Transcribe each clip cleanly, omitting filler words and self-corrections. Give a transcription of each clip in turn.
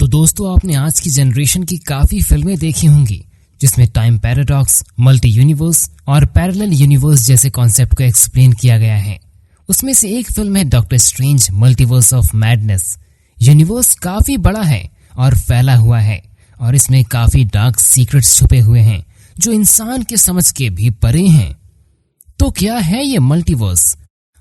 तो दोस्तों, आपने आज की जनरेशन की काफी फिल्में देखी होंगी जिसमें टाइम पैराडॉक्स, मल्टी यूनिवर्स और पैरेलल यूनिवर्स जैसे कॉन्सेप्ट को एक्सप्लेन किया गया है। उसमें से एक फिल्म है doctor strange multiverse of madness. Universe काफी बड़ा है और फैला हुआ है और इसमें काफी डार्क सीक्रेट्स छुपे हुए हैं जो इंसान के समझ के भी परे हैं। तो क्या है ये मल्टीवर्स?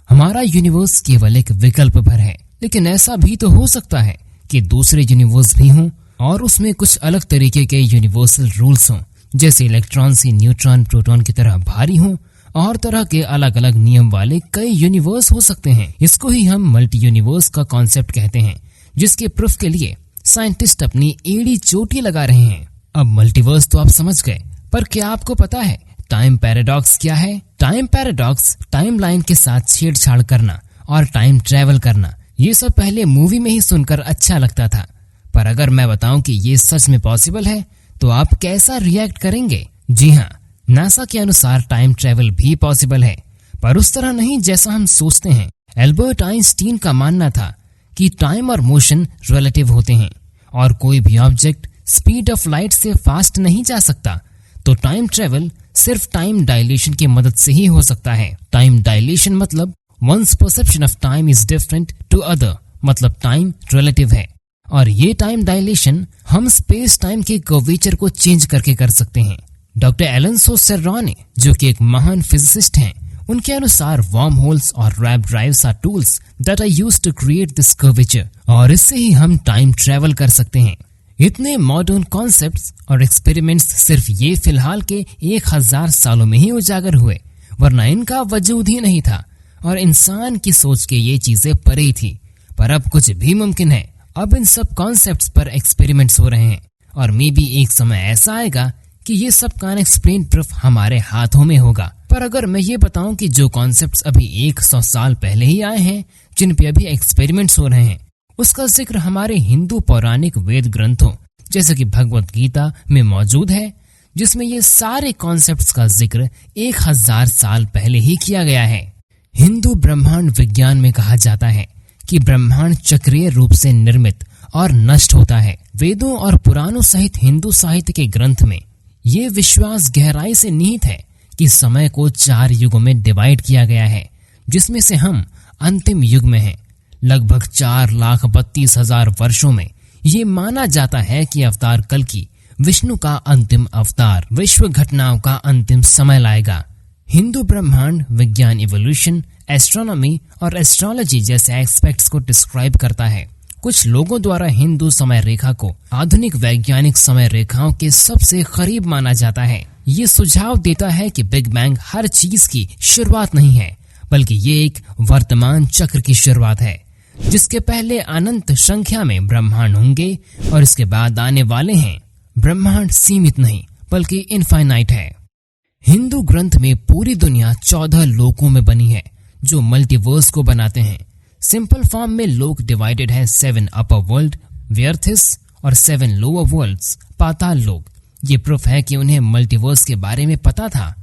हमारा यूनिवर्स केवल एक विकल्प भर है, लेकिन ऐसा भी तो हो सकता है कि दूसरे यूनिवर्स भी हों और उसमें कुछ अलग तरीके के यूनिवर्सल रूल्स हों, जैसे इलेक्ट्रॉन से न्यूट्रॉन प्रोटॉन की तरह भारी हों और तरह के अलग अलग नियम वाले कई यूनिवर्स हो सकते हैं। इसको ही हम मल्टी यूनिवर्स का कॉन्सेप्ट कहते हैं, जिसके प्रूफ के लिए साइंटिस्ट अपनी एड़ी चोटी लगा रहे हैं। अब मल्टीवर्स तो आप समझ गए, पर क्या आपको पता है टाइम पैराडॉक्स क्या है? टाइम पैराडॉक्स टाइमलाइन के साथ छेड़छाड़ करना और टाइम ट्रेवल करना, ये सब पहले मूवी में ही सुनकर अच्छा लगता था, पर अगर मैं बताऊं कि ये सच में पॉसिबल है तो आप कैसा रिएक्ट करेंगे? जी हाँ, नासा के अनुसार टाइम ट्रेवल भी पॉसिबल है, पर उस तरह नहीं जैसा हम सोचते हैं। एल्बर्ट आइंस्टीन का मानना था कि टाइम और मोशन रिलेटिव होते हैं और कोई भी ऑब्जेक्ट स्पीड ऑफ लाइट से फास्ट नहीं जा सकता, तो टाइम ट्रेवल सिर्फ टाइम डायलेशन की मदद से ही हो सकता है। टाइम डायलेशन मतलब one's perception of time is different to other, मतलब टाइम रिलेटिव है और ये टाइम डायलेशन हम स्पेस टाइम के कर्वेचर को चेंज करके कर सकते हैं। डॉक्टर एलेंसो सेर्राने, जो कि एक महान फिजिसिस्ट हैं, उनके अनुसार वर्म होल्स और warp drives are tools that are used to create this curvature, और इससे ही हम टाइम ट्रेवल कर सकते हैं। इतने मॉडर्न कॉन्सेप्ट्स और एक्सपेरिमेंट्स सिर्फ ये फिलहाल के 1000 सालों में ही उजागर हुए, वरना इनका वजूद ही नहीं था और इंसान की सोच के ये चीजें परे ही थी। पर अब कुछ भी मुमकिन है। अब इन सब कॉन्सेप्ट्स पर एक्सपेरिमेंट्स हो रहे हैं और मे बी एक समय ऐसा आएगा कि ये सब का अनएक्सप्लेन्ड प्रूफ हमारे हाथों में होगा। पर अगर मैं ये बताऊं कि जो कॉन्सेप्ट्स अभी 100 साल पहले ही आए हैं, जिन पे अभी एक्सपेरिमेंट्स हो रहे हैं, उसका जिक्र हमारे हिंदू पौराणिक वेद ग्रंथों जैसे कि भगवत गीता में मौजूद है, जिसमें ये सारे कॉन्सेप्ट्स का जिक्र 1000 साल पहले ही किया गया है। हिंदू ब्रह्मांड विज्ञान में कहा जाता है कि ब्रह्मांड चक्रीय रूप से निर्मित और नष्ट होता है। वेदों और पुराणों सहित हिंदू साहित्य के ग्रंथ में ये विश्वास गहराई से निहित है कि समय को 4 युगों में डिवाइड किया गया है, जिसमें से हम अंतिम युग में हैं। लगभग 4,32,000 वर्षों में ये माना जाता है कि अवतार कल्कि विष्णु का अंतिम अवतार विश्व घटनाओं का अंतिम समय लाएगा। हिंदू ब्रह्मांड विज्ञान इवोल्यूशन, एस्ट्रोनॉमी और एस्ट्रोलॉजी जैसे एस्पेक्ट्स को डिस्क्राइब करता है। कुछ लोगों द्वारा हिंदू समय रेखा को आधुनिक वैज्ञानिक समय रेखाओं के सबसे करीब माना जाता है। ये सुझाव देता है कि बिग बैंग हर चीज की शुरुआत नहीं है, बल्कि ये एक वर्तमान चक्र की शुरुआत है, जिसके पहले अनंत संख्या में ब्रह्मांड होंगे और इसके बाद आने वाले हैं। ब्रह्मांड सीमित नहीं बल्कि इनफाइनाइट है। हिंदू ग्रंथ में पूरी दुनिया 14 लोकों में बनी है जो मल्टीवर्स को बनाते हैं। सिंपल फॉर्म में लोक डिवाइडेड है 7 अपर वर्ल्ड व्यर्थिस और 7 लोअर वर्ल्ड्स पाताल लोक। ये प्रूफ है कि उन्हें मल्टीवर्स के बारे में पता था।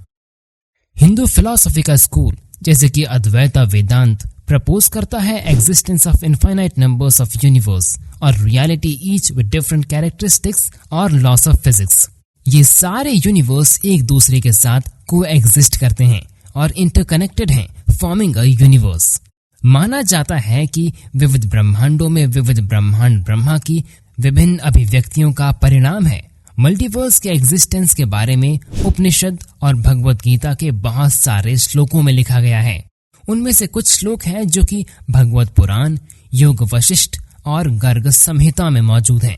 हिंदू फिलॉसफी का स्कूल जैसे कि अद्वैता वेदांत प्रपोज करता है existence of infinite numbers of universe और reality each with different characteristics और लॉस ऑफ फिजिक्स। ये सारे यूनिवर्स एक दूसरे के साथ को एग्जिस्ट करते हैं और इंटरकनेक्टेड हैं, फॉर्मिंग अ यूनिवर्स। माना जाता है कि विविध ब्रह्मांडों में विविध ब्रह्मांड ब्रह्मा की विभिन्न अभिव्यक्तियों का परिणाम है। मल्टीवर्स के एग्जिस्टेंस के बारे में उपनिषद और भगवत गीता के बहुत सारे श्लोकों में लिखा गया है। उनमें से कुछ श्लोक हैं जो कि भगवत पुराण, योग वशिष्ठ और गर्ग संहिता में मौजूद हैं।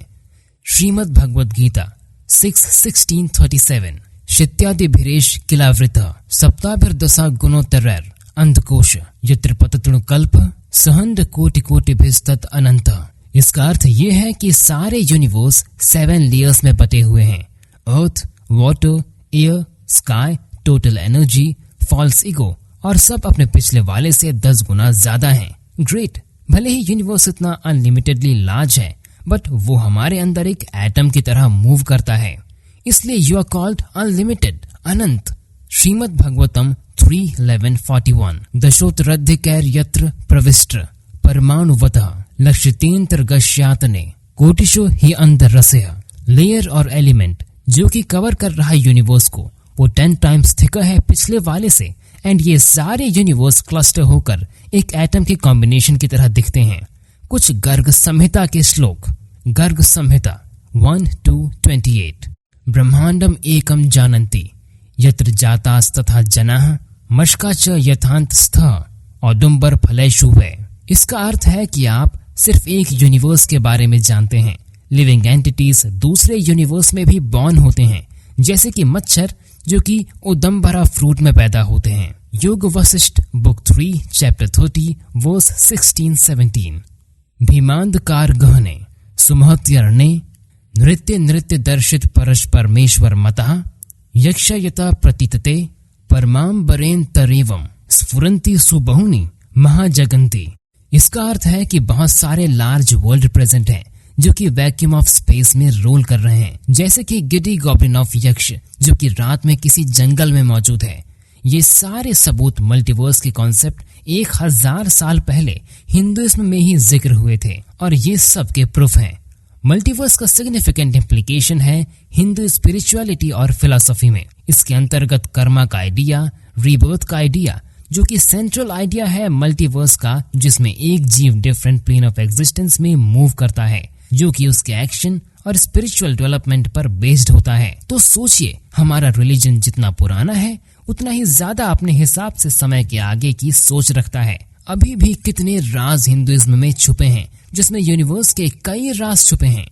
श्रीमद् भगवत गीता 6:16-37 शित्यादिभिरेश किलावृत सप्ताभिर्दशा गुणोत्तरैर अंधकोश यत्र पततुणकल्प सहंड कोटि कोटिभिस्तत् अनंत। इसका अर्थ ये है कि सारे यूनिवर्स 7 लेयर्स में बटे हुए हैं। Earth, water, air, sky, total energy, false ego और सब अपने पिछले वाले से 10 गुना ज्यादा हैं। ग्रेट। भले ही यूनिवर्स इतना अनलिमिटेडली लार्ज है, बट वो हमारे अंदर एक एटम की तरह मूव करता है, इसलिए यू आर कॉल्ड अनलिमिटेड, अनंत। श्रीमद् भगवतम 3:11-41 दशोतरधिकैर यत्र प्रविष्ट परमाणुवतः लक्षितेऽन्तर्गस्यातने कोटिशो ही अंदर रसेहा लेयर और एलिमेंट जो कि कवर कर रहा है यूनिवर्स को, वो 10 टाइम्स थिकर है पिछले वाले से। एंड ये सारे यूनिवर्स क्लस्टर होकर एक एटम के कॉम्बिनेशन की तरह दिखते हैं। कुछ गर्ग संहिता के श्लोक। गर्ग संहिता 1:28 ब्रह्मांडम एकम जानन्ति यत्र जातास्तथा जनाः मशका च यथान्तस्थः औदुम्बर फलेषु वै। इसका अर्थ है कि आप सिर्फ एक यूनिवर्स के बारे में जानते हैं। लिविंग एंटिटीज दूसरे यूनिवर्स में भी बॉर्न होते हैं, जैसे कि मच्छर जो कि उदम्बरा फ्रूट में पैदा होते हैं। योग वशिष्ठ बुक 3 चैप्टर 30 वर्स 16-17 भीमांधकार गहने सुमहत्यर्णे नृत्य नृत्य दर्शित परश परमेश्वर मतः यक्षयता प्रतीतते परमांबरेन तरेवम स्फुरंती सुबहुनी महाजगंती। इसका अर्थ है कि बहुत सारे लार्ज वर्ल्ड प्रेजेंट हैं जो कि वैक्यूम ऑफ स्पेस में रोल कर रहे हैं, जैसे कि गिडी गॉब्लिन ऑफ यक्ष जो कि रात में किसी जंगल में मौजूद है। ये सारे सबूत मल्टीवर्स के कॉन्सेप्ट 1000 साल पहले हिंदुइज्म में ही जिक्र हुए थे और ये सब के प्रूफ हैं। मल्टीवर्स का सिग्निफिकेंट इम्प्लीकेशन है हिंदू स्पिरिचुअलिटी और फिलॉसफी में। इसके अंतर्गत कर्मा का आइडिया, रीबर्थ का आइडिया जो कि सेंट्रल आइडिया है मल्टीवर्स का, जिसमें एक जीव डिफरेंट प्लेन ऑफ एग्जिस्टेंस में मूव करता है जो कि उसके एक्शन और स्पिरिचुअल डेवलपमेंट पर बेस्ड होता है। तो सोचिए, हमारा रिलीजन जितना पुराना है उतना ही ज्यादा अपने हिसाब से समय के आगे की सोच रखता है। अभी भी कितने राज हिंदुइज्म में छुपे हैं, जिसमें यूनिवर्स के कई राज छुपे हैं।